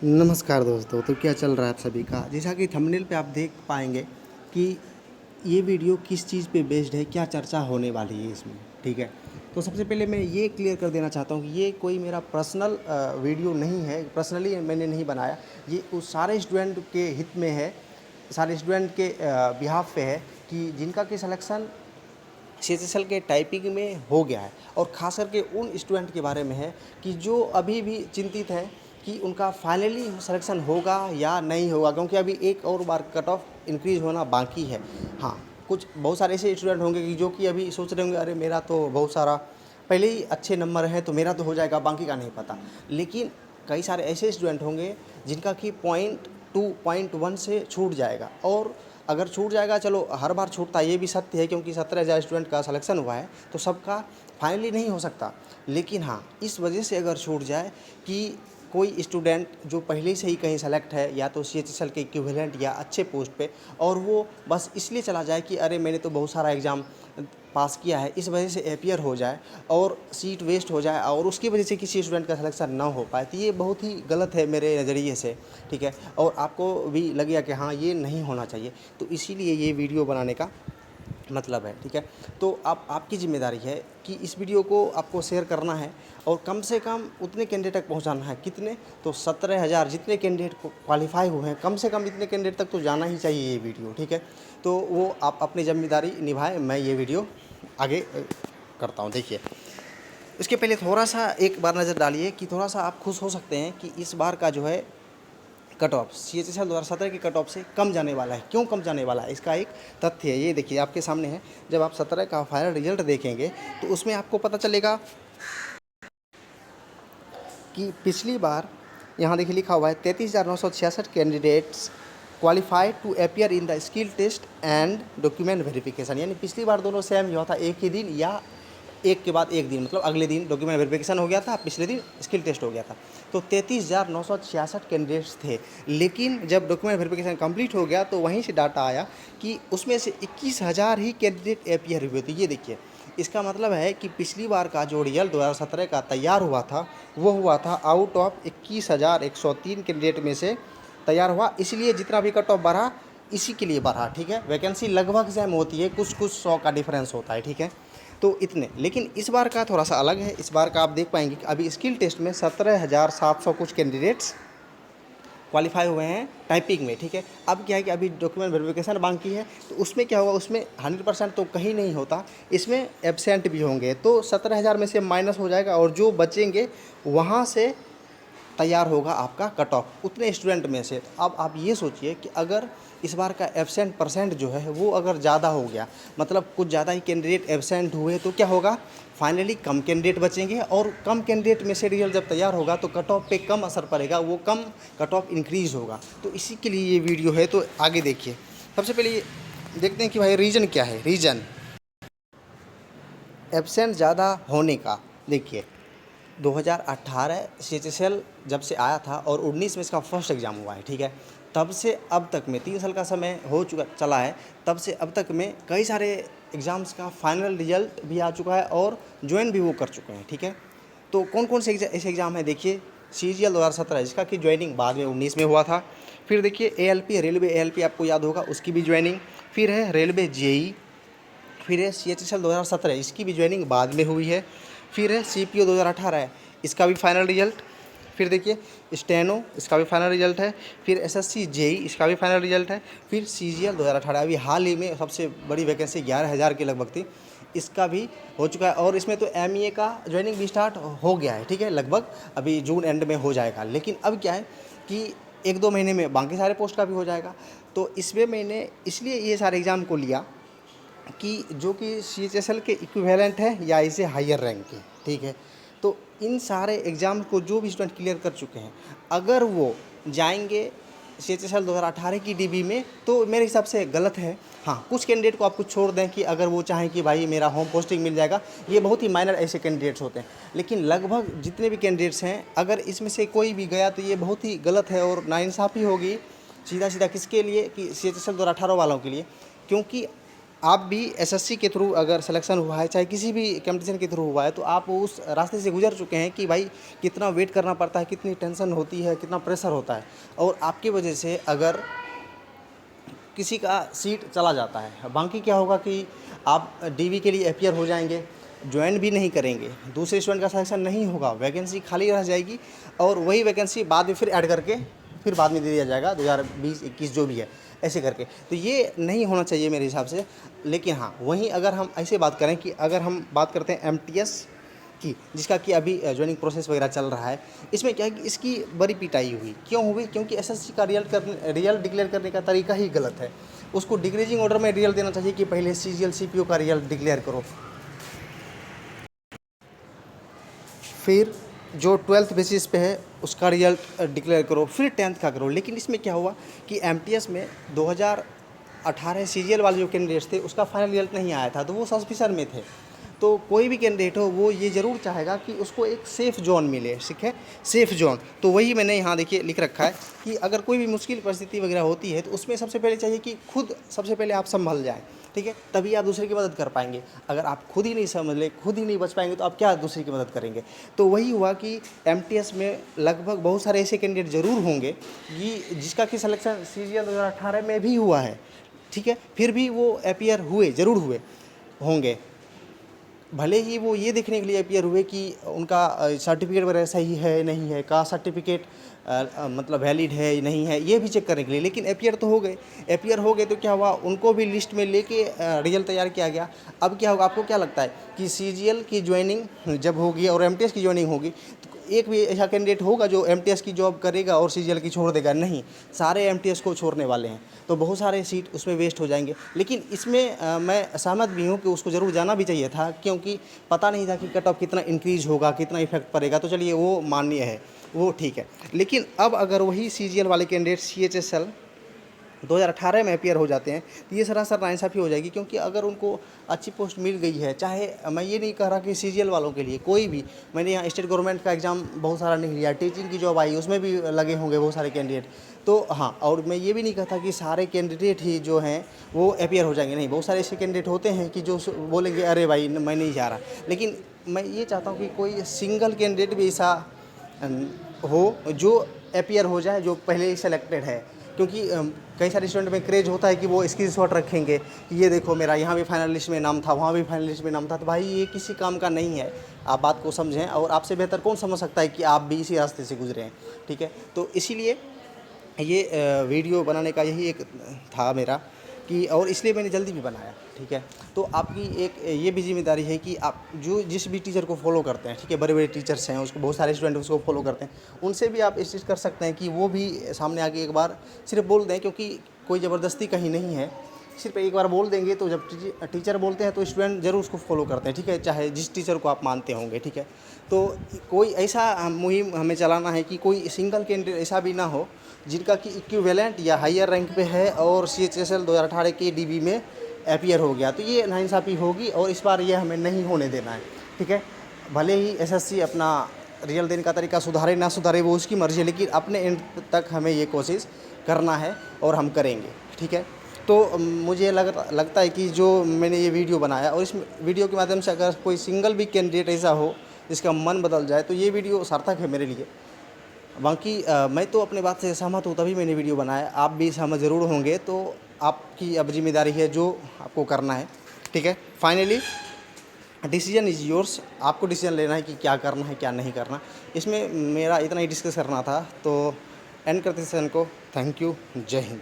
नमस्कार दोस्तों। तो क्या चल रहा है आप सभी का? जैसा कि थंबनेल पे आप देख पाएंगे कि ये वीडियो किस चीज़ पे बेस्ड है, क्या चर्चा होने वाली है इसमें, ठीक है। तो सबसे पहले मैं ये क्लियर कर देना चाहता हूँ कि ये कोई मेरा पर्सनल वीडियो नहीं है, पर्सनली मैंने नहीं बनाया। ये उस सारे स्टूडेंट के हित में है, सारे स्टूडेंट के बिहाफ पे है कि जिनका कि सिलेक्शन CHSL के टाइपिंग में हो गया है, और ख़ास करके उन स्टूडेंट के बारे में है कि जो अभी भी चिंतित हैं कि उनका फाइनली सिलेक्शन होगा या नहीं होगा, क्योंकि अभी एक और बार कट ऑफ इंक्रीज़ होना बाकी है। हाँ, कुछ बहुत सारे ऐसे स्टूडेंट होंगे कि जो कि अभी सोच रहे होंगे अरे मेरा तो बहुत सारा पहले ही अच्छे नंबर हैं तो मेरा तो हो जाएगा, बाकी का नहीं पता। लेकिन कई सारे ऐसे स्टूडेंट होंगे जिनका कि पॉइंट 2 पॉइंट 1 से छूट जाएगा, और अगर छूट जाएगा, चलो हर बार छूटता है, ये भी सत्य है, क्योंकि 17,000 स्टूडेंट का सिलेक्शन हुआ है तो सबका फाइनली नहीं हो सकता। लेकिन हाँ, इस वजह से अगर छूट जाए कि कोई स्टूडेंट जो पहले से ही कहीं सेलेक्ट है, या तो CHSL के इक्विवेलेंट या अच्छे पोस्ट पे, और वो बस इसलिए चला जाए कि अरे मैंने तो बहुत सारा एग्ज़ाम पास किया है, इस वजह से अपीयर हो जाए और सीट वेस्ट हो जाए और उसकी वजह से किसी स्टूडेंट का सिलेक्शन ना हो पाए, तो ये बहुत ही गलत है मेरे नज़रिए से, ठीक है। और आपको भी लगेगा कि हाँ ये नहीं होना चाहिए, तो इसीलिए ये वीडियो बनाने का मतलब है, ठीक है। तो आपकी ज़िम्मेदारी है कि इस वीडियो को आपको शेयर करना है, और कम से कम उतने कैंडिडेट तक पहुंचाना है। कितने? तो 17,000 जितने कैंडिडेट को क्वालिफाई हुए हैं, कम से कम इतने कैंडिडेट तक तो जाना ही चाहिए ये वीडियो, ठीक है। तो वो आप अपनी ज़िम्मेदारी निभाएं, मैं ये वीडियो आगे करता हूँ। देखिए, इसके पहले थोड़ा सा एक बार नज़र डालिए कि थोड़ा सा आप खुश हो सकते हैं कि इस बार का जो है कट ऑफ CHSL 2017 के कट ऑफ से कम जाने वाला है। क्यों कम जाने वाला है, इसका एक तथ्य है, ये देखिए आपके सामने है। जब आप 17 का फाइनल रिजल्ट देखेंगे तो उसमें आपको पता चलेगा कि पिछली बार यहाँ देखिए लिखा हुआ है 33,966 candidates qualified to appear in the skill test and document verification. यानी पिछली बार दोनों सेम ही हुआ था, एक ही दिन या एक के बाद एक दिन, मतलब अगले दिन डॉक्यूमेंट वेरिफिकेशन हो गया था, पिछले दिन स्किल टेस्ट हो गया था। तो 33,966 कैंडिडेट्स थे। लेकिन जब डॉक्यूमेंट वेरिफिकेशन कंप्लीट हो गया तो वहीं से डाटा आया कि उसमें से 21,000 ही कैंडिडेट अपीयर हुए थे। ये देखिए, इसका मतलब है कि पिछली बार का जो रिजल्ट 2017 का तैयार हुआ था वो हुआ था आउट ऑफ 21,103 कैंडिडेट में से तैयार हुआ। इसलिए जितना भी कट ऑफ बढ़ा इसी के लिए बढ़ा, ठीक है। वैकेंसी लगभग सेम होती है, कुछ 100 का डिफरेंस होता है, ठीक है। तो इतने, लेकिन इस बार का थोड़ा सा अलग है। इस बार का आप देख पाएंगे कि अभी स्किल टेस्ट में 17,700 कुछ कैंडिडेट्स क्वालिफाई हुए हैं टाइपिंग में, ठीक है। अब क्या है कि अभी डॉक्यूमेंट वेरिफिकेशन बाकी है, तो उसमें क्या होगा, उसमें 100% तो कहीं नहीं होता, इसमें एब्सेंट भी होंगे, तो 17,000 में से माइनस हो जाएगा, और जो बचेंगे वहाँ से तैयार होगा आपका कट ऑफ उतने स्टूडेंट में से। अब आप ये सोचिए कि अगर इस बार का एब्सेंट परसेंट जो है वो अगर ज़्यादा हो गया, मतलब कुछ ज़्यादा ही कैंडिडेट एब्सेंट हुए, तो क्या होगा, फाइनली कम कैंडिडेट बचेंगे, और कम कैंडिडेट में से रिजल्ट जब तैयार होगा तो कट ऑफ पे कम असर पड़ेगा, वो कम कट ऑफ इंक्रीज़ होगा। तो इसी के लिए ये वीडियो है। तो आगे देखिए, सबसे पहले ये देखते हैं कि भाई रीज़न क्या है। रीज़न एब्सेंट ज़्यादा होने का, देखिए 2018 CHSL जब से आया था और 19 में इसका फर्स्ट एग्ज़ाम हुआ है, ठीक है। तब से अब तक में 3 साल का समय हो चुका चला है, तब से अब तक में कई सारे एग्ज़ाम्स का फाइनल रिजल्ट भी आ चुका है और ज्वाइन भी वो कर चुके हैं, ठीक है। तो कौन कौन से ऐसे एग्ज़ाम है, देखिए CGL 2017 जिसका कि ज्वाइनिंग बाद में 19 में हुआ था। फिर देखिए ALP, रेलवे ALP आपको याद होगा, उसकी भी ज्वाइनिंग। फिर है रेलवे JEE। फिर है CHSL 2017, इसकी भी ज्वाइनिंग बाद में हुई है। फिर है CPO 2018 है, इसका भी फाइनल रिजल्ट। फिर देखिए स्टेनो, इसका भी फाइनल रिजल्ट है। फिर SSC JEE, इसका भी फाइनल रिजल्ट है। फिर CGL 2018, अभी हाल ही में सबसे बड़ी वैकेंसी 11,000 के लगभग थी, इसका भी हो चुका है। और इसमें तो MEA का ज्वाइनिंग भी स्टार्ट हो गया है, ठीक है, लगभग अभी जून एंड में हो जाएगा। लेकिन अब क्या है कि 1-2 महीने में बाकी सारे पोस्ट का भी हो जाएगा। तो इसमें मैंने इसलिए ये सारे एग्ज़ाम को लिया कि जो कि CHSL के इक्विवेलेंट है या इसे हायर रैंक के, ठीक है। तो इन सारे एग्ज़ाम को जो भी स्टूडेंट क्लियर कर चुके हैं, अगर वो जाएंगे CHSL 2018 की DB में, तो मेरे हिसाब से गलत है। हाँ, कुछ कैंडिडेट को आप कुछ छोड़ दें कि अगर वो चाहें कि भाई मेरा होम पोस्टिंग मिल जाएगा, ये बहुत ही माइनर ऐसे कैंडिडेट्स होते हैं। लेकिन लगभग जितने भी कैंडिडेट्स हैं, अगर इसमें से कोई भी गया तो ये बहुत ही गलत है और नाइंसाफ़ी होगी सीधा सीधा किसके लिए, कि CHSL 2018 वालों के लिए। क्योंकि आप भी एसएससी के थ्रू अगर सिलेक्शन हुआ है, चाहे किसी भी कंपटीशन के थ्रू हुआ है, तो आप उस रास्ते से गुजर चुके हैं कि भाई कितना वेट करना पड़ता है, कितनी टेंशन होती है, कितना प्रेशर होता है। और आपकी वजह से अगर किसी का सीट चला जाता है, बाकी क्या होगा कि आप डीवी के लिए अपीयर हो जाएंगे, ज्वाइन भी नहीं करेंगे, दूसरे स्टूडेंट का सिलेक्शन नहीं होगा, वैकेंसी खाली रह जाएगी और वही वैकेंसी बाद में फिर ऐड करके फिर बाद में दे दिया जाएगा 2020-21 जो भी है, ऐसे करके। तो ये नहीं होना चाहिए मेरे हिसाब से। लेकिन हाँ, वहीं अगर हम ऐसे बात करें कि अगर हम बात करते हैं एमटीएस की, जिसका कि अभी ज्वाइनिंग प्रोसेस वगैरह चल रहा है, इसमें क्या है कि इसकी बड़ी पिटाई हुई। क्यों हुई? क्योंकि एसएससी का रियल डिक्लेयर करने का तरीका ही गलत है। उसको डिक्रीजिंग ऑर्डर में रियल देना चाहिए कि पहले सीजीएल सीपीओ का रियल डिक्लेयर करो, फिर जो 12th बेसिस पे है उसका रिजल्ट डिक्लेयर करो, फिर 10th का करो। लेकिन इसमें क्या हुआ कि एमटीएस में 2018 सीजीएल वाले जो कैंडिडेट्स थे उसका फाइनल रिजल्ट नहीं आया था, तो वो सस्पिशन में थे। तो कोई भी कैंडिडेट हो वो ये ज़रूर चाहेगा कि उसको एक सेफ़ जोन मिले, ठीक है, सेफ़ जोन। तो वही मैंने यहाँ देखिए लिख रखा है कि अगर कोई भी मुश्किल परिस्थिति वगैरह होती है तो उसमें सबसे पहले चाहिए कि खुद सबसे पहले आप संभल जाएँ, ठीक है, तभी आप दूसरे की मदद कर पाएंगे। अगर आप खुद ही नहीं समझ ले, खुद ही नहीं बच पाएंगे, तो आप क्या दूसरे की मदद करेंगे? तो वही हुआ कि एमटीएस में लगभग बहुत सारे ऐसे कैंडिडेट ज़रूर होंगे कि जिसका कि सिलेक्शन सीजीएल 2018 में भी हुआ है, ठीक है, फिर भी वो अपीयर हुए, ज़रूर हुए होंगे। भले ही वो ये देखने के लिए अपीयर हुए कि उनका सर्टिफिकेट वगैरह सही है नहीं है, कास्ट सर्टिफिकेट मतलब वैलिड है नहीं है, ये भी चेक करने के लिए। लेकिन अपीयर तो हो गए, अपीयर हो गए तो क्या हुआ, उनको भी लिस्ट में लेके रिजल्ट तैयार किया गया। अब क्या होगा, आपको क्या लगता है कि सीजीएल की ज्वाइनिंग जब होगी और एमटीएस की ज्वाइनिंग होगी तो एक भी ऐसा कैंडिडेट होगा जो एमटीएस की जॉब करेगा और सीजीएल की छोड़ देगा? नहीं, सारे एमटीएस को छोड़ने वाले हैं, तो बहुत सारे सीट उसमें वेस्ट हो जाएंगे। लेकिन इसमें मैं सहमत भी हूँ कि उसको ज़रूर जाना भी चाहिए था, क्योंकि पता नहीं था कि कट ऑफ कितना इंक्रीज होगा, कितना इफेक्ट पड़ेगा। तो चलिए वो मान्य है, वो ठीक है। लेकिन अब अगर वही सीजीएल वाले कैंडिडेट सीएचएसएल 2018 में अपीयर हो जाते हैं तो ये सरासर नाइंसाफ़ी हो जाएगी। क्योंकि अगर उनको अच्छी पोस्ट मिल गई है, चाहे मैं ये नहीं कह रहा कि सीजीएल वालों के लिए, कोई भी, मैंने यहाँ स्टेट गवर्नमेंट का एग्ज़ाम बहुत सारा नहीं लिया, टीचिंग की जॉब आई उसमें भी लगे होंगे बहुत सारे कैंडिडेट। तो हाँ, और मैं ये भी नहीं कहता कि सारे कैंडिडेट ही जो हैं वो अपीयर हो जाएंगे, नहीं, बहुत सारे ऐसे कैंडिडेट होते हैं कि जो बोलेंगे अरे भाई मैं नहीं जा रहा। लेकिन मैं ये चाहता हूँ कि कोई सिंगल कैंडिडेट भी ऐसा हो जो अपीयर हो जाए, जो पहले ही सेलेक्टेड है। क्योंकि कई सारे स्टूडेंट में क्रेज होता है कि वो स्क्रीनशॉट रखेंगे कि ये देखो मेरा यहाँ भी फाइनल लिस्ट में नाम था, वहाँ भी फाइनल लिस्ट में नाम था। तो भाई ये किसी काम का नहीं है, आप बात को समझें। और आपसे बेहतर कौन समझ सकता है कि आप भी इसी रास्ते से गुजरे हैं, ठीक है। तो इसीलिए ये वीडियो बनाने का यही एक था मेरा कि, और इसलिए मैंने जल्दी भी बनाया, ठीक है। तो आपकी एक ये भी जिम्मेदारी है कि आप जो जिस भी टीचर को फॉलो करते हैं, ठीक है, बड़े बड़े टीचर्स हैं, उसको बहुत सारे स्टूडेंट उसको फॉलो करते हैं, उनसे भी आप इस चीज़ कर सकते हैं कि वो भी सामने आके एक बार सिर्फ बोल दें। क्योंकि कोई ज़बरदस्ती कहीं नहीं है, सिर्फ एक बार बोल देंगे तो जब टीचर बोलते हैं तो स्टूडेंट ज़रूर उसको फॉलो करते हैं, ठीक है, चाहे जिस टीचर को आप मानते होंगे, ठीक है। तो कोई ऐसा मुहिम हमें चलाना है कि कोई सिंगल कैंडिडेट ऐसा भी ना हो जिनका कि इक्विवेलेंट या हायर रैंक पे है और सीएचएसएल 2018 के डीबी में अपीयर हो गया। तो ये नाइंसाफ़ी होगी और इस बार ये हमें नहीं होने देना है, ठीक है। भले ही एसएससी अपना रिजल्ट देने का तरीका सुधारे ना सुधारे वो उसकी मर्ज़ी है, लेकिन अपने एंड तक हमें ये कोशिश करना है और हम करेंगे, ठीक है। तो मुझे लगता है कि जो मैंने ये वीडियो बनाया और इस वीडियो के माध्यम से अगर कोई सिंगल भी कैंडिडेट ऐसा हो जिसका मन बदल जाए तो ये वीडियो सार्थक है मेरे लिए। बाकी मैं तो अपने बात से सहमत हूँ तभी मैंने वीडियो बनाया, आप भी सहमत ज़रूर होंगे। तो आपकी अब जिम्मेदारी है जो आपको करना है, ठीक है। फाइनली डिसीजन इज़ योर्स, आपको डिसीजन लेना है कि क्या करना है क्या नहीं करना। इसमें मेरा इतना ही डिस्कस करना था, तो एंड करते सेशन को। थैंक यू, जय हिंद।